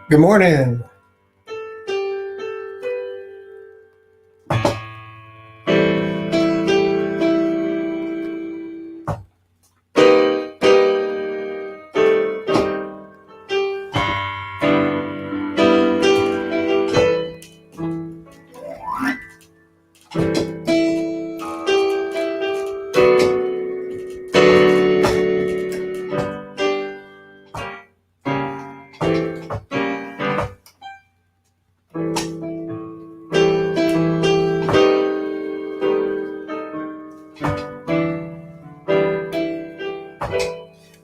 Good morning.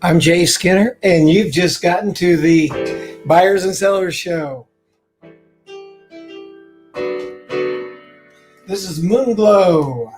I'm Jay Skinner, and you've just gotten to the Buyers and Sellers Show. This is Moonglow.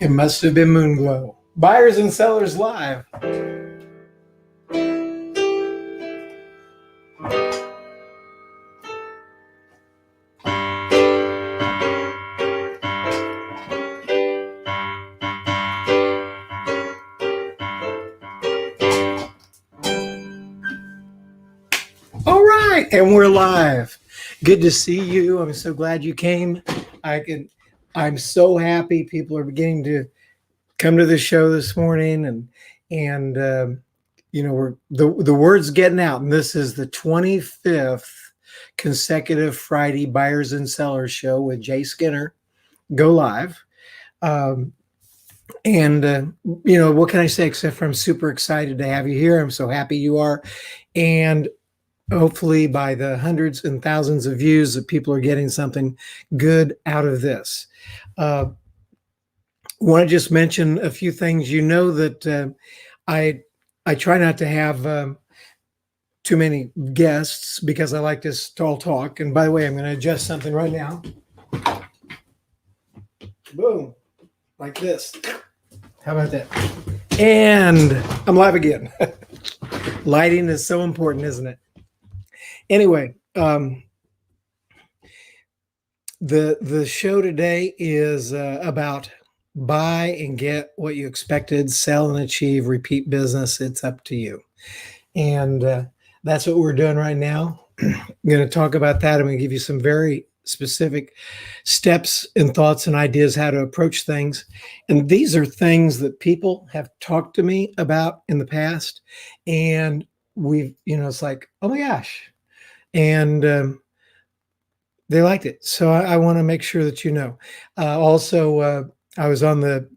It must have been Moonglow. Buyers and Sellers Live. All right, and we're live. Good to see you. I'm so glad you came. I'm so happy people are beginning to come to the show this morning, and we're the word's getting out, and this is the 25th consecutive Friday Buyers and Sellers Show with Jay Skinner. Go live. What can I say except for I'm super excited to have you here. I'm so happy you are. And hopefully by the hundreds and thousands of views that people are getting something good out of this. Want to just mention a few things. You know that I try not to have too many guests because I like to stall talk. And by the way, I'm going to adjust something right now. Boom, like this. How about that? And I'm live again. Lighting is so important, isn't it? Anyway, the show today is about buy and get what you expected, sell and achieve repeat business. It's up to you. And that's what we're doing right now. I'm going to talk about that. I'm going to give you some very specific steps and thoughts and ideas how to approach things. And these are things that people have talked to me about in the past. And it's like, oh my gosh. And they liked it. So I want to make sure that you know. Also, I was on the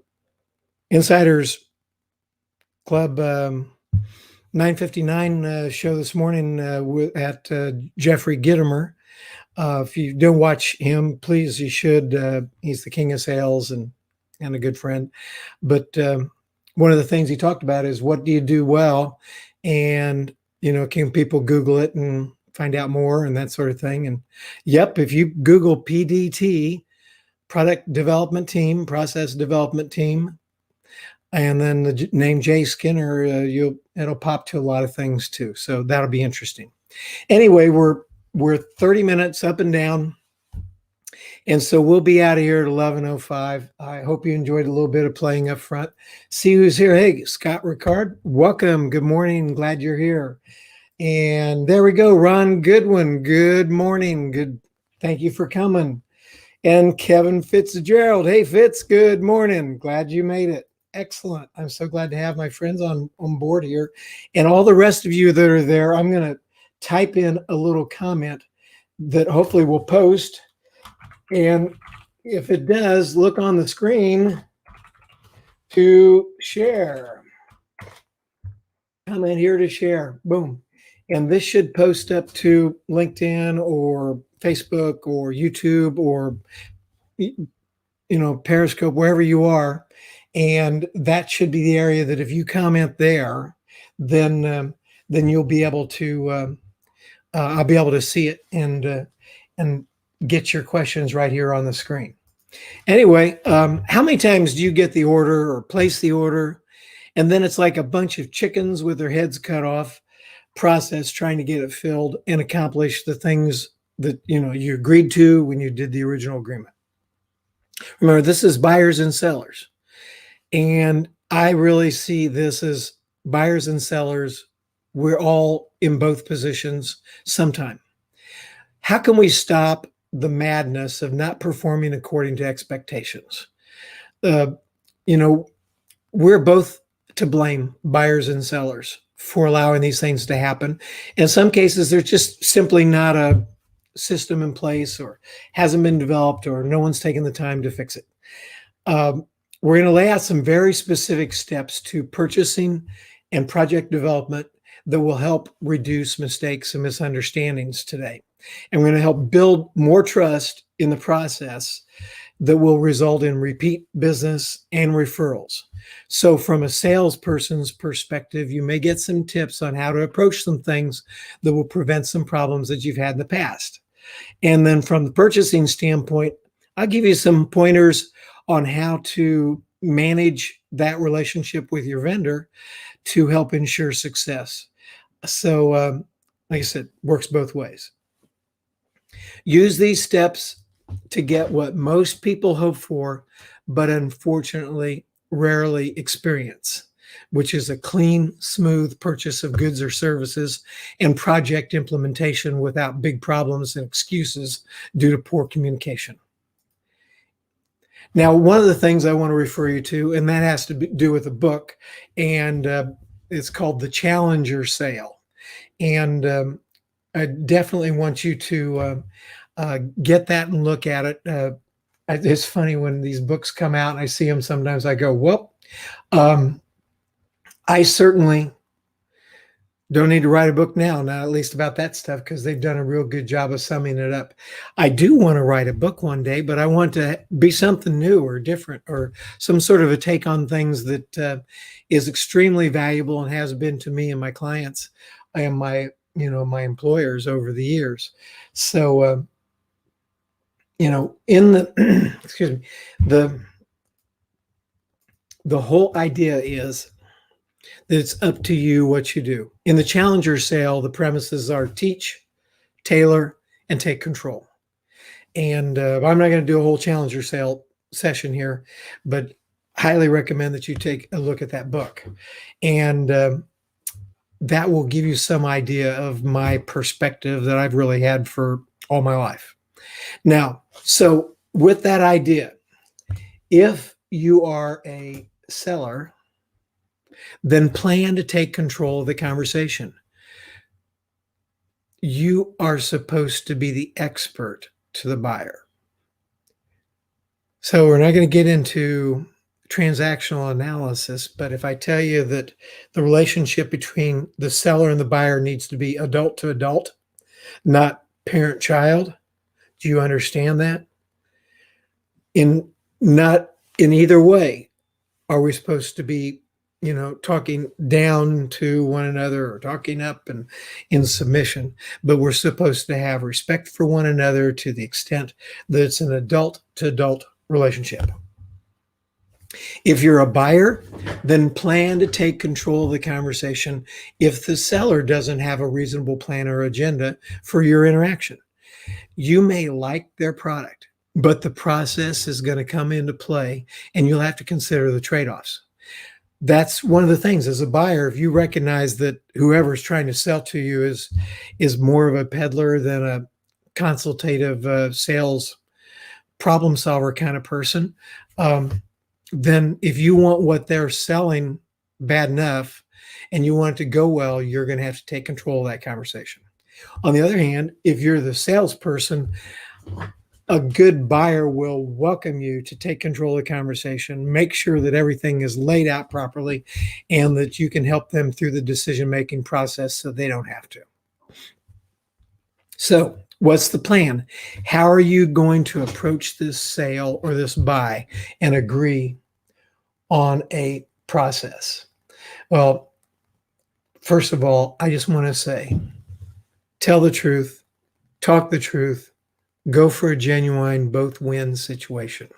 Insiders Club 959 show this morning at Jeffrey Gitomer. If you don't watch him, please, you should. He's the king of sales and a good friend. But one of the things he talked about is what do you do well? And, can people Google it and find out more and that sort of thing? And yep, if you Google PDT, Product Development Team, Process Development Team, and then the name Jay Skinner, it'll pop to a lot of things too. So that'll be interesting. Anyway, we're 30 minutes up and down. And so we'll be out of here at 11:05. I hope you enjoyed a little bit of playing up front. See who's here. Hey, Scott Ricard, welcome. Good morning. Glad you're here. And there we go. Ron Goodwin, good morning. Good. Thank you for coming. And Kevin Fitzgerald. Hey, Fitz, good morning. Glad you made it. Excellent. I'm so glad to have my friends on board here. And all the rest of you that are there, I'm going to type in a little comment that hopefully will post. And if it does, look on the screen to share. Comment here to share. Boom. And this should post up to LinkedIn or Facebook or YouTube or, Periscope, wherever you are. And that should be the area that if you comment there, then you'll be able to I'll be able to see it and get your questions right here on the screen. Anyway, how many times do you get the order or place the order, and then it's like a bunch of chickens with their heads cut off process trying to get it filled and accomplish the things that you agreed to when you did the original agreement? Remember, this is buyers and sellers, and I really see this as buyers and sellers. We're all in both positions sometime. How can we stop the madness of not performing according to expectations? We're both to blame, buyers and sellers, for allowing these things to happen. In some cases, there's just simply not a system in place, or hasn't been developed, or no one's taken the time to fix it. We're going to lay out some very specific steps to purchasing and project development that will help reduce mistakes and misunderstandings today. And we're going to help build more trust in the process that will result in repeat business and referrals. So from a salesperson's perspective, you may get some tips on how to approach some things that will prevent some problems that you've had in the past. And then from the purchasing standpoint, I'll give you some pointers on how to manage that relationship with your vendor to help ensure success. So, like I said, works both ways. Use these steps to get what most people hope for, but unfortunately rarely experience, which is a clean, smooth purchase of goods or services and project implementation without big problems and excuses due to poor communication. Now, one of the things I want to refer you to, and that has to do with a book, and it's called The Challenger Sale. And I definitely want you to get that and look at it. It's funny when these books come out and I see them, sometimes I go, well, I certainly don't need to write a book now, not at least about that stuff, because they've done a real good job of summing it up. I do want to write a book one day, but I want to be something new or different, or some sort of a take on things that is extremely valuable and has been to me and my clients and my employers over the years. So, in the, excuse me, the whole idea is that it's up to you what you do. In the Challenger Sale, the premises are teach, tailor, and take control. And I'm not going to do a whole Challenger Sale session here, but highly recommend that you take a look at that book. And that will give you some idea of my perspective that I've really had for all my life. Now, so with that idea, if you are a seller, then plan to take control of the conversation. You are supposed to be the expert to the buyer. So we're not going to get into transactional analysis, but if I tell you that the relationship between the seller and the buyer needs to be adult to adult, not parent-child, do you understand that? Not in either way are we supposed to be talking down to one another or talking up and in submission, but we're supposed to have respect for one another to the extent that it's an adult to adult relationship. If you're a buyer, then plan to take control of the conversation if the seller doesn't have a reasonable plan or agenda for your interaction. You may like their product, but the process is going to come into play and you'll have to consider the trade-offs. That's one of the things as a buyer, if you recognize that whoever's trying to sell to you is more of a peddler than a consultative sales problem solver kind of person, then if you want what they're selling bad enough and you want it to go well, you're going to have to take control of that conversation. On the other hand, if you're the salesperson, a good buyer will welcome you to take control of the conversation, make sure that everything is laid out properly, and that you can help them through the decision-making process so they don't have to. So what's the plan? How are you going to approach this sale or this buy and agree on a process? Well, First of all, I just want to say, tell the truth, talk the truth, go for a genuine both win situation.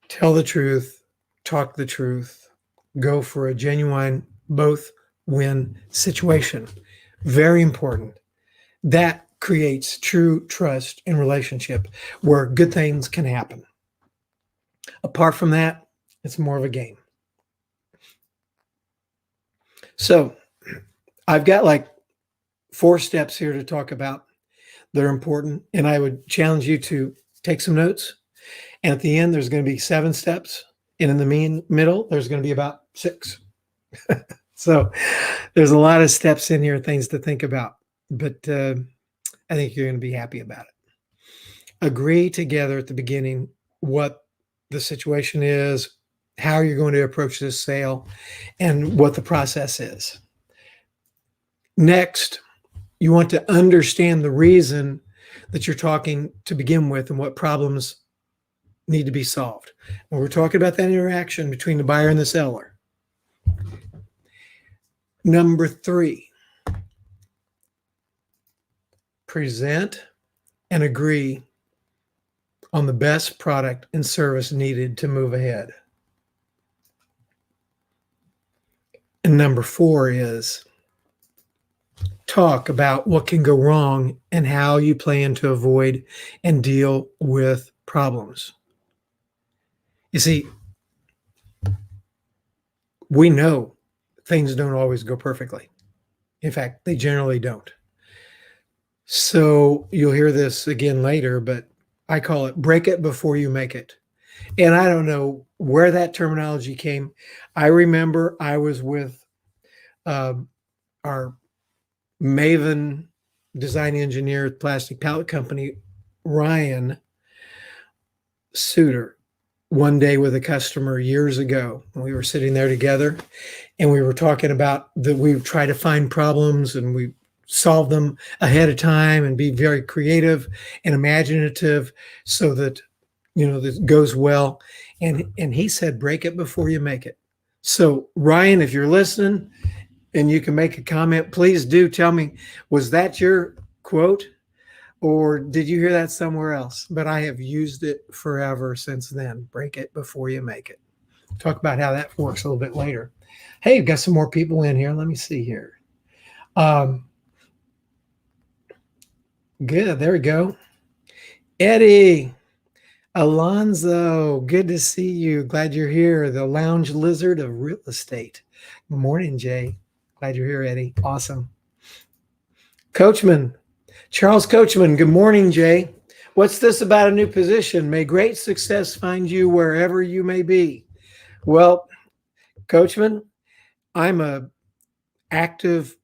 Tell the truth, talk the truth, go for a genuine both win situation. Very important. That creates true trust in relationship where good things can happen. Apart from that, it's more of a game. So I've got like 4 steps here to talk about that are important. And I would challenge you to take some notes. And at the end, there's going to be 7 steps. And in the middle, there's going to be about 6. So there's a lot of steps in here, things to think about. But I think you're going to be happy about it. Agree together at the beginning what the situation is, how you're going to approach this sale, and what the process is. Next, you want to understand the reason that you're talking to begin with and what problems need to be solved. And we're talking about that interaction between the buyer and the seller. Number 3, present and agree on the best product and service needed to move ahead. And number 4 is talk about what can go wrong and how you plan to avoid and deal with problems. You see, we know things don't always go perfectly. In fact, they generally don't. So you'll hear this again later, but I call it break it before you make it. And I don't know where that terminology came. I remember I was with our Maven design engineer at Plastic Pallet Company, Ryan Suter, one day with a customer years ago. We were sitting there together and we were talking about that we try to find problems and we solve them ahead of time and be very creative and imaginative so that, this goes well. And he said, break it before you make it. So Ryan, if you're listening and you can make a comment, please do tell me, was that your quote? Or did you hear that somewhere else? But I have used it forever since then. Break it before you make it. Talk about how that works a little bit later. Hey, we've got some more people in here. Let me see here. Good. There we go. Eddie, Alonzo, good to see you. Glad you're here. The lounge lizard of real estate. Good morning, Jay. Glad you're here, Eddie. Awesome. Coachman. Charles Coachman, good morning, Jay. What's this about a new position? May great success find you wherever you may be. Well, Coachman, I'm a active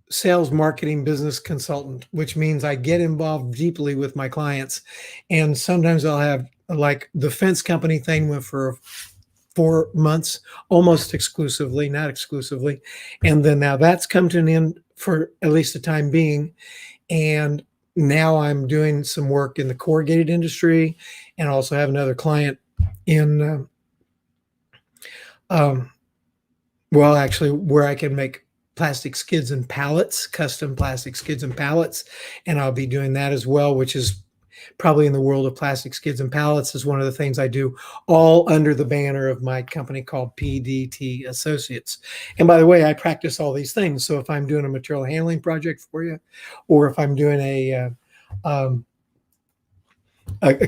sales marketing business consultant, which means I get involved deeply with my clients. And sometimes I'll have like the fence company thing went for 4 months, almost exclusively, not exclusively. And then now that's come to an end for at least the time being. And now I'm doing some work in the corrugated industry and also have another client in, actually where I can make plastic skids and pallets, custom plastic skids and pallets. And I'll be doing that as well, which is probably in the world of plastic skids and pallets is one of the things I do, all under the banner of my company called PDT Associates. And by the way, I practice all these things. So if I'm doing a material handling project for you, or if I'm doing a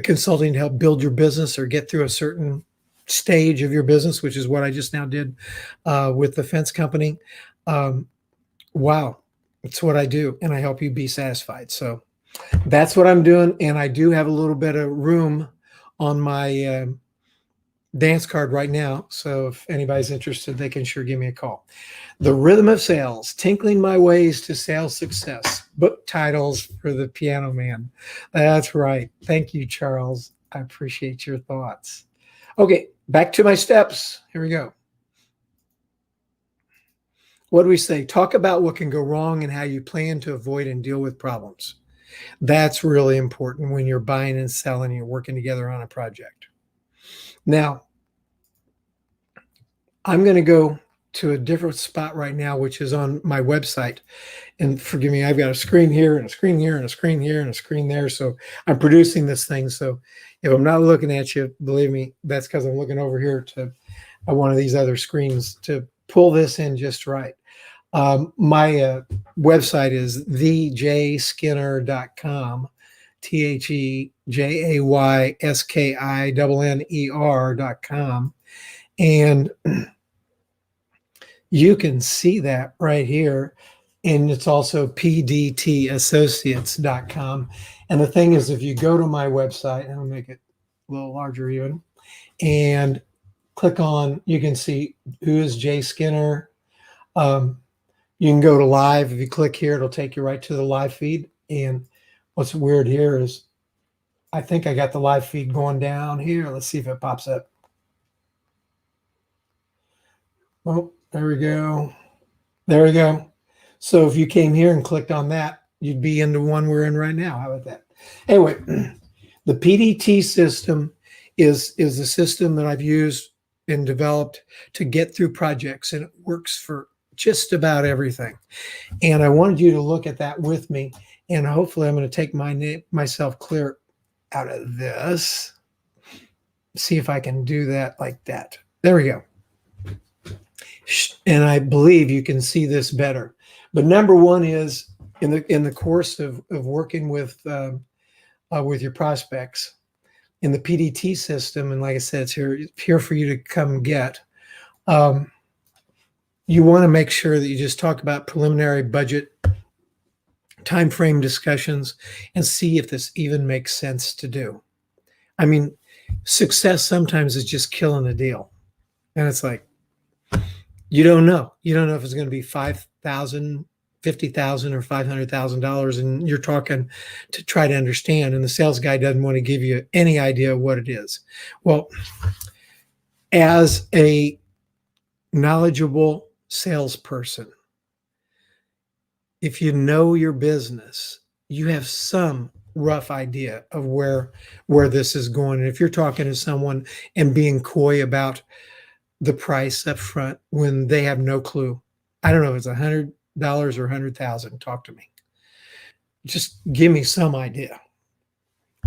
consulting to help build your business or get through a certain stage of your business, which is what I just now did with the fence company. Wow, it's what I do. And I help you be satisfied. So that's what I'm doing. And I do have a little bit of room on my dance card right now. So if anybody's interested, they can sure give me a call. The Rhythm of Sales, Tinkling My Ways to Sales Success. Book titles for the Piano Man. That's right. Thank you, Charles. I appreciate your thoughts. Okay, back to my steps. Here we go. What do we say? Talk about what can go wrong and how you plan to avoid and deal with problems. That's really important when you're buying and selling and you're working together on a project. Now, I'm going to go to a different spot right now, which is on my website. And forgive me, I've got a screen here and a screen here and a screen here and a screen there. So I'm producing this thing. So if I'm not looking at you, believe me, that's because I'm looking over here to one of these other screens to pull this in just right. My website is thejayskinner.com, TheJaySkinner.com. And you can see that right here. And it's also PDTassociates.com. And the thing is, if you go to my website, and I'll make it a little larger even, and click on, you can see who is Jay Skinner. You can go to live. If you click here, it'll take you right to the live feed. And what's weird here is I think I got the live feed going down here. Let's see if it pops up. Oh, there we go. There we go. So if you came here and clicked on that, you'd be in the one we're in right now. How about that? Anyway, the PDT system is the system that I've used and developed to get through projects, and it works for just about everything. And I wanted you to look at that with me, and hopefully I'm going to take myself clear out of this. See if I can do that like that. There we go. And I believe you can see this better. But number one is in the course of working with your prospects in the PDT system, and like I said, it's here for you to come get. You want to make sure that you just talk about preliminary budget time frame discussions and see if this even makes sense to do. I mean, success sometimes is just killing the deal, and it's like, you don't know. You don't know if it's going to be $5,000, $50,000, or $500,000, and you're talking to try to understand. And the sales guy doesn't want to give you any idea of what it is. Well, as a knowledgeable salesperson, if you know your business, you have some rough idea of where this is going. And if you're talking to someone and being coy about the price up front when they have no clue, I don't know if it's $100 or 100,000, talk to me. Just give me some idea.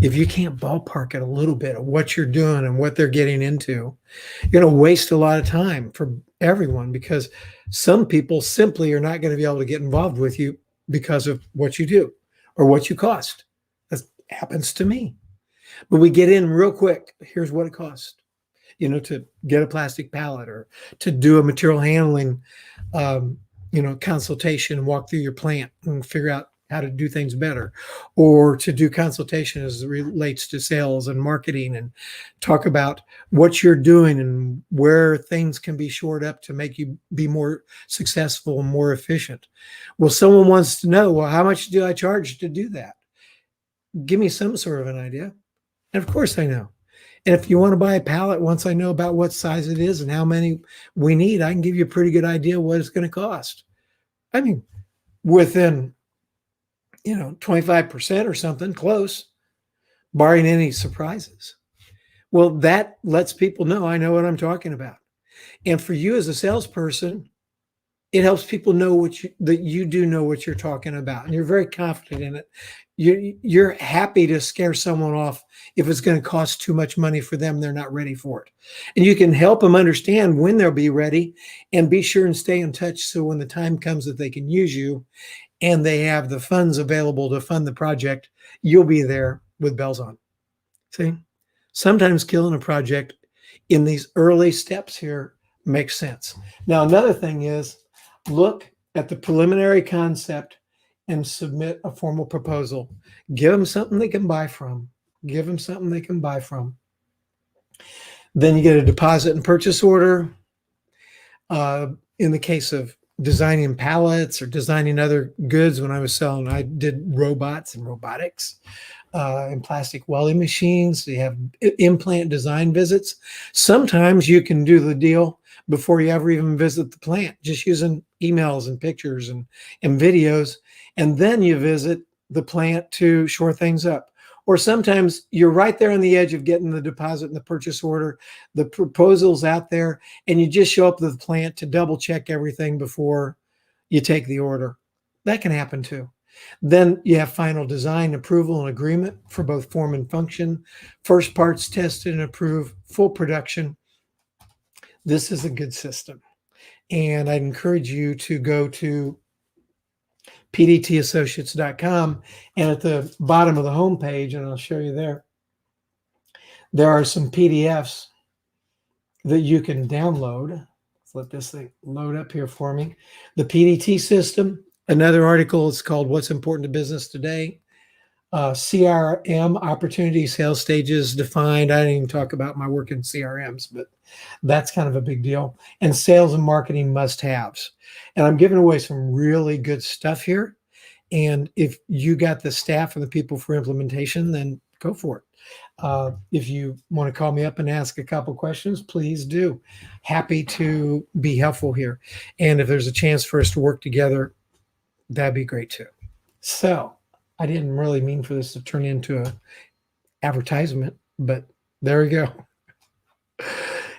If you can't ballpark it a little bit of what you're doing and what they're getting into, you're going to waste a lot of time for everyone, because some people simply are not going to be able to get involved with you because of what you do or what you cost. That happens to me. But we get in real quick. Here's what it costs, to get a plastic pallet, or to do a material handling, consultation and walk through your plant and figure out how to do things better, or to do consultation as it relates to sales and marketing and talk about what you're doing and where things can be shored up to make you be more successful and more efficient. Well, someone wants to know, well, how much do I charge to do that? Give me some sort of an idea. And of course I know. And if you want to buy a pallet, once I know about what size it is and how many we need, I can give you a pretty good idea what it's going to cost. I mean, within 25% or something, close, barring any surprises. Well, that lets people know I know what I'm talking about. And for you as a salesperson, it helps people know that you do know what you're talking about, and you're very confident in it. You're happy to scare someone off if it's going to cost too much money for them. They're not ready for it. And you can help them understand when they'll be ready, and be sure and stay in touch so when the time comes that they can use you and they have the funds available to fund the project, you'll be there with bells on. See, sometimes killing a project in these early steps here makes sense. Now, another thing is, look at the preliminary concept and submit a formal proposal. Give them something they can buy from. Give them something they can buy from. Then you get a deposit and purchase order. In the case of designing pallets or designing other goods, when I was selling, I did robots and robotics and plastic welding machines. You have implant design visits. Sometimes you can do the deal before you ever even visit the plant, just using emails and pictures and videos. And then you visit the plant to shore things up. Or sometimes you're right there on the edge of getting the deposit and the purchase order, the proposal's out there, and you just show up to the plant to double check everything before you take the order. That can happen too. Then you have final design, approval, and agreement for both form and function. First parts tested and approved, full production. This is a good system. And I'd encourage you to go to pdtassociates.com, and at the bottom of the homepage, and I'll show you there are some PDFs that you can download. Let's let this thing load up here for me. The PDT System. Another article is called What's Important to Business Today. CRM, Opportunity Sales Stages Defined. I didn't even talk about my work in CRMs, but that's kind of a big deal. And Sales and Marketing Must-Haves. And I'm giving away some really good stuff here. And if you got the staff and the people for implementation, then go for it. If you want to call me up and ask a couple questions, please do. Happy to be helpful here. And if there's a chance for us to work together, that'd be great too. So I didn't really mean for this to turn into an advertisement, but there we go.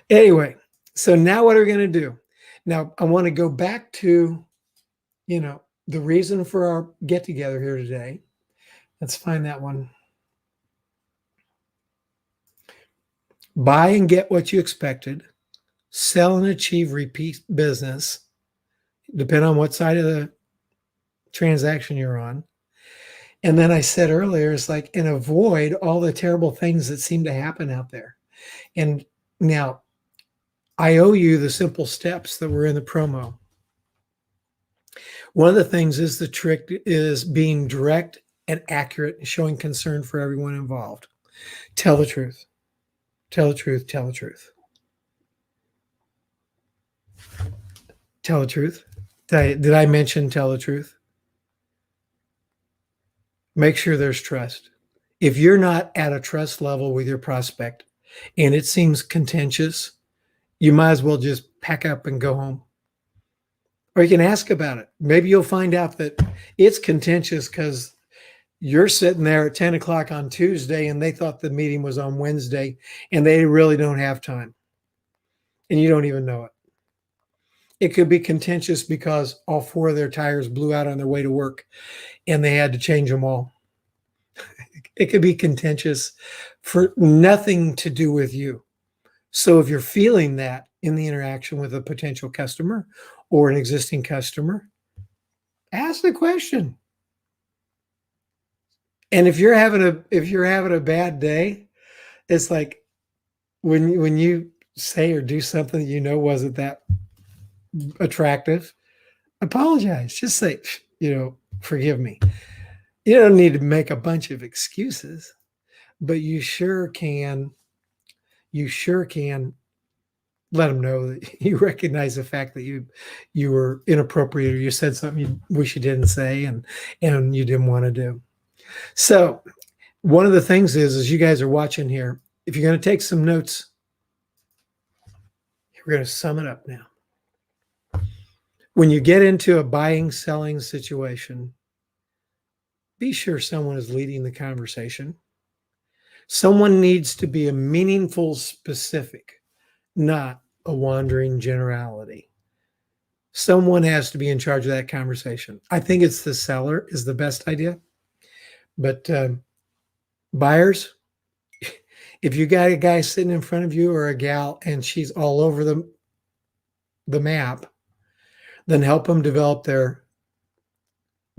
Anyway, so now what are we going to do? Now I want to go back to, the reason for our get together here today. Let's find that one. Buy and get what you expected. Sell and achieve repeat business, depending on what side of the transaction you're on. And then I said earlier, it's like, and avoid all the terrible things that seem to happen out there. And now I owe you the simple steps that were in the promo. One of the things is the trick is being direct and accurate and showing concern for everyone involved. Tell the truth. Tell the truth. Tell the truth. Tell the truth. Did I mention tell the truth? Make sure there's trust. If you're not at a trust level with your prospect and it seems contentious, you might as well just pack up and go home. Or you can ask about it. Maybe you'll find out that it's contentious because you're sitting there at 10 o'clock on Tuesday and they thought the meeting was on Wednesday and they really don't have time. And you don't even know it. It could be contentious because all 4 of their tires blew out on their way to work and they had to change them all. It could be contentious for nothing to do with you. So if you're feeling that in the interaction with a potential customer or an existing customer, ask the question. And if you're having a bad day, it's like when you say or do something that you know wasn't that attractive, apologize. Just say, forgive me. You don't need to make a bunch of excuses, but you sure can let them know that you recognize the fact that you were inappropriate or you said something you wish you didn't say and you didn't want to do. So one of the things is you guys are watching here, if you're going to take some notes, we're going to sum it up now. When you get into a buying, selling situation, be sure someone is leading the conversation. Someone needs to be a meaningful specific, not a wandering generality. Someone has to be in charge of that conversation. I think it's the seller is the best idea. But buyers, if you got a guy sitting in front of you or a gal and she's all over the map, then help them develop their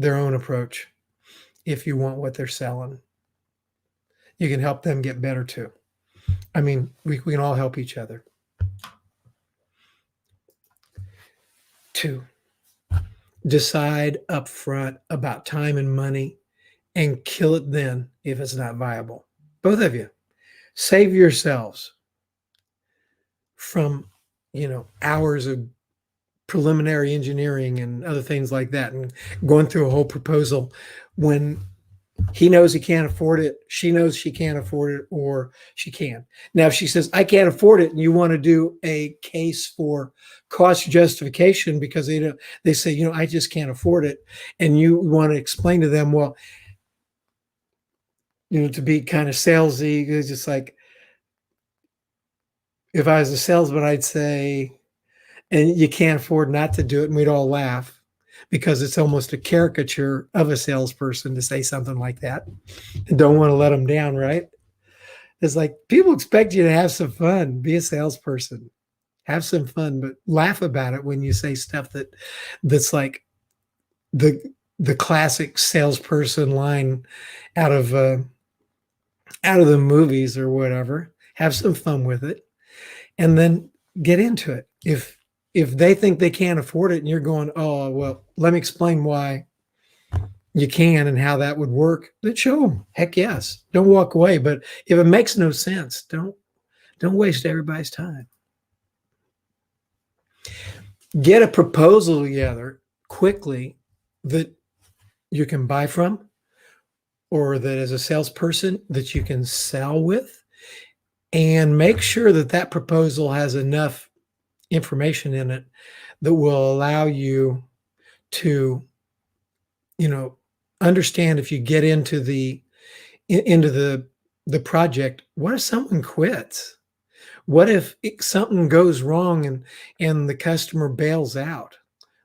own approach. If you want what they're selling, you can help them get better too. I mean, we can all help each other. 2, decide up front about time and money and kill it then if it's not viable. Both of you, save yourselves from, hours of preliminary engineering and other things like that and going through a whole proposal when he knows he can't afford it, she knows she can't afford it, or she can. Now, if she says, I can't afford it, and you want to do a case for cost justification because they say, I just can't afford it, and you want to explain to them, well, to be kind of salesy. It's just like, if I was a salesman, I'd say, and you can't afford not to do it, and we'd all laugh because it's almost a caricature of a salesperson to say something like that. And don't want to let them down, right? It's like people expect you to have some fun, be a salesperson, have some fun, but laugh about it when you say stuff that's like the the classic salesperson line out of uh, out of the movies or whatever. Have some fun with it, and then get into it. If they think they can't afford it, and you're going, oh well, let me explain why you can and how that would work, then show them. Heck yes, don't walk away. But if it makes no sense, don't waste everybody's time. Get a proposal together quickly that you can buy from, or that as a salesperson that you can sell with, and make sure that that proposal has enough information in it that will allow you to, you know, understand if you get into the project, what if someone quits? What if something goes wrong and the customer bails out?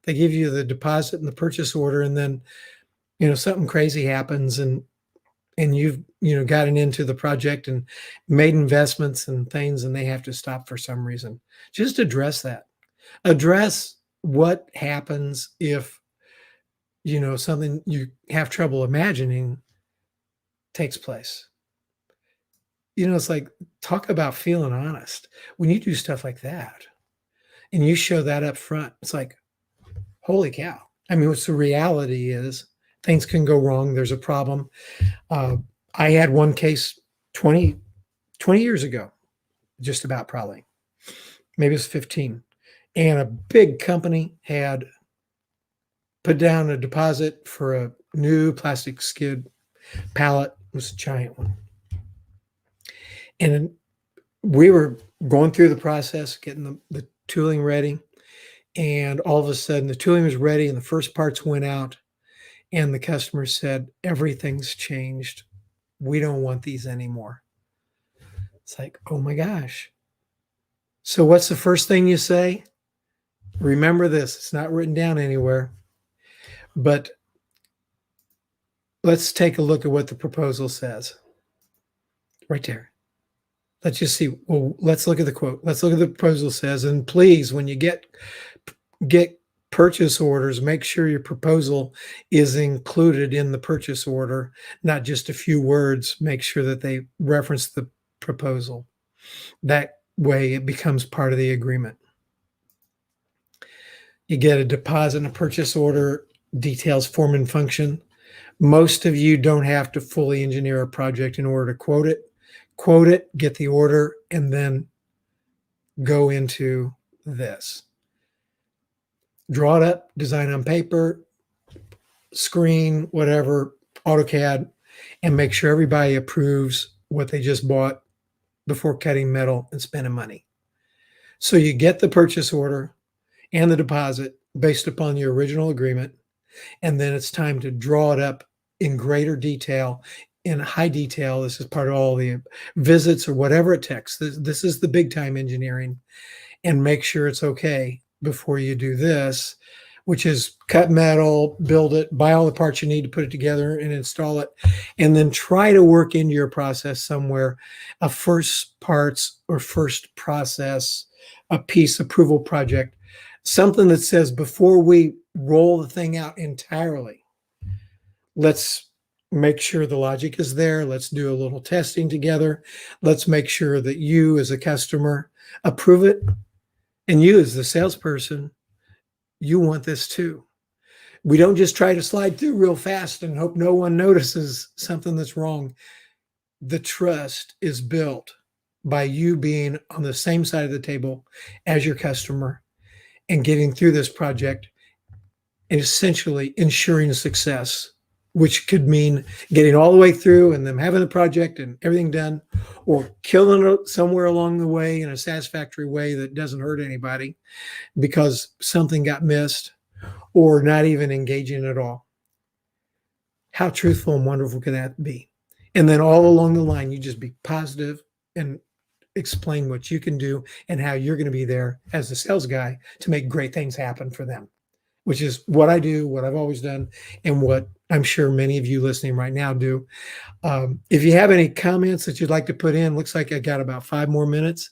They give you the deposit and the purchase order, and then something crazy happens, and you've gotten into the project and made investments and things, and they have to stop for some reason. Just address that. Address what happens if something you have trouble imagining takes place. It's like, talk about feeling honest. When you do stuff like that and you show that up front, it's like, holy cow. I mean, what's the reality is things can go wrong. There's a problem. I had one case 20 years ago, just about, probably. Maybe it was 15. And a big company had put down a deposit for a new plastic skid pallet. It was a giant one. And we were going through the process, getting the tooling ready. And all of a sudden, the tooling was ready and the first parts went out. And the customer said, everything's changed. We don't want these anymore. It's like, oh my gosh. So what's the first thing you say? Remember this. It's not written down anywhere. But let's take a look at what the proposal says. Right there. Let's just see. Well, let's look at the quote. Let's look at the proposal says, and please, when you get purchase orders, make sure your proposal is included in the purchase order, not just a few words. Make sure that they reference the proposal. That way it becomes part of the agreement. You get a deposit and a purchase order, details, form, and function. Most of you don't have to fully engineer a project in order to quote it. Quote it, get the order, and then go into this. Draw it up, design on paper, screen, whatever, AutoCAD, and make sure everybody approves what they just bought before cutting metal and spending money. So you get the purchase order and the deposit based upon your original agreement, and then it's time to draw it up in greater detail, in high detail. This is part of all the visits or whatever it takes. This is the big time engineering, and make sure it's okay before you do this, which is cut metal, build it, buy all the parts you need to put it together and install it, and then try to work into your process somewhere a first parts or first process, a piece approval project, something that says, before we roll the thing out entirely, let's make sure the logic is there. Let's do a little testing together. Let's make sure that you as a customer approve it. And you as the salesperson, you want this too. We don't just try to slide through real fast and hope no one notices something that's wrong. The trust is built by you being on the same side of the table as your customer and getting through this project and essentially ensuring success, which could mean getting all the way through and them having the project and everything done, or killing it somewhere along the way in a satisfactory way that doesn't hurt anybody because something got missed, or not even engaging at all. How truthful and wonderful can that be? And then all along the line, you just be positive and explain what you can do and how you're going to be there as the sales guy to make great things happen for them, which is what I do, what I've always done, and what I'm sure many of you listening right now do. If you have any comments that you'd like to put in, looks like I got about 5 more minutes.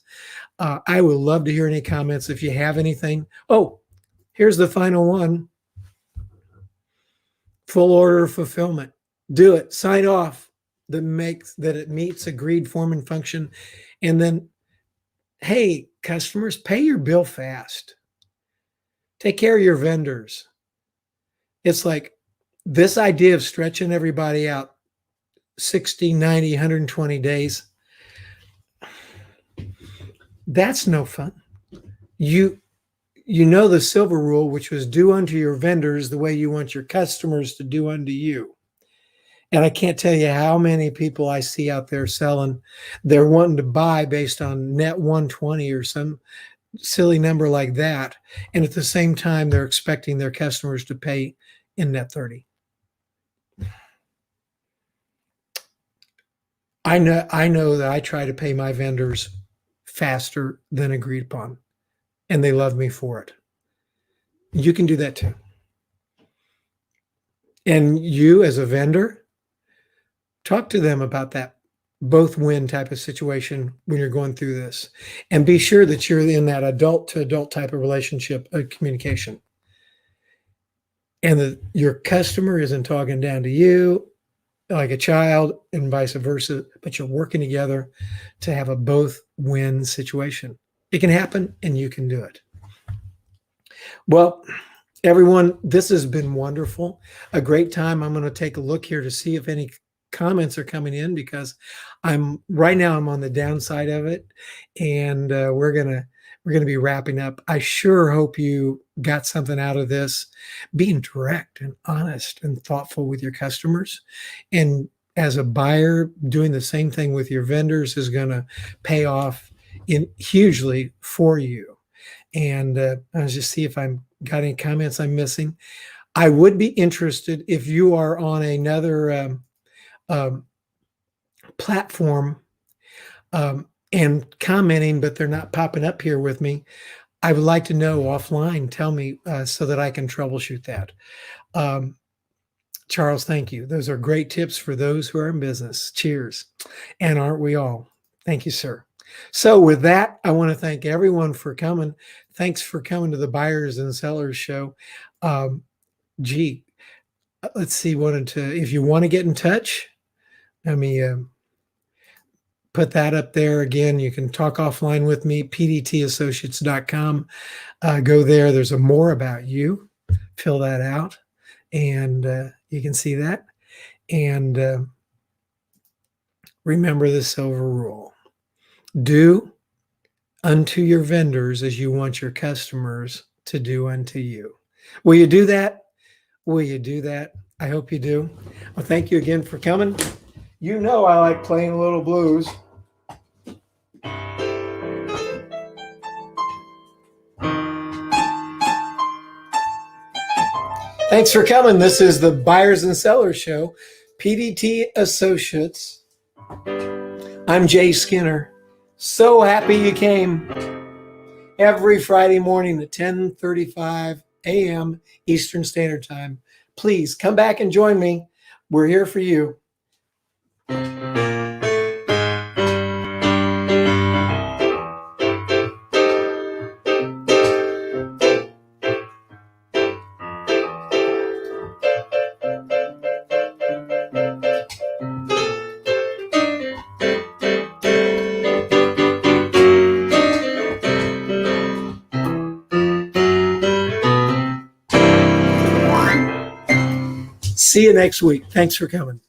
I would love to hear any comments if you have anything. Oh, here's the final one. Full order fulfillment. Do it. Sign off that it meets agreed form and function. And then, hey, customers, pay your bill fast. Take care of your vendors. It's like this idea of stretching everybody out 60, 90, 120 days. That's no fun. You know the silver rule, which was do unto your vendors the way you want your customers to do unto you. And I can't tell you how many people I see out there selling. They're wanting to buy based on net 120 or some silly number like that. And at the same time, they're expecting their customers to pay in net 30. I know that I try to pay my vendors faster than agreed upon, and they love me for it. You can do that too. And you as a vendor, talk to them about that both win type of situation when you're going through this, and be sure that you're in that adult to adult type of relationship of communication, and that your customer isn't talking down to you like a child and vice versa, but you're working together to have a both win situation. It can happen and you can do it. Well, everyone, this has been wonderful. A great time. I'm going to take a look here to see if any comments are coming in, because right now I'm on the downside of it, and we're going to be wrapping up. I sure hope you got something out of this. Being direct and honest and thoughtful with your customers, and as a buyer, doing the same thing with your vendors is going to pay off hugely for you. And I'll just see if I've got any comments I'm missing. I would be interested if you are on another platform and commenting, but they're not popping up here with me. I would like to know offline. Tell me so that I can troubleshoot that. Charles, thank you. Those are great tips for those who are in business. Cheers. And aren't we all? Thank you, sir. So with that, I want to thank everyone for coming. Thanks for coming to the Buyers and Sellers Show. Let's see. If you want to get in touch, let me put that up there again. You can talk offline with me, pdtassociates.com. Go there. There's a more about you. Fill that out, and you can see that. And remember the silver rule. Do unto your vendors as you want your customers to do unto you. Will you do that? Will you do that? I hope you do. Well, thank you again for coming. You know I like playing a little blues. Thanks for coming. This is the Buyers and Sellers Show, PDT Associates. I'm Jay Skinner. So happy you came. Every Friday morning at 10:35 a.m. Eastern Standard Time. Please come back and join me. We're here for you. See you next week. Thanks for coming.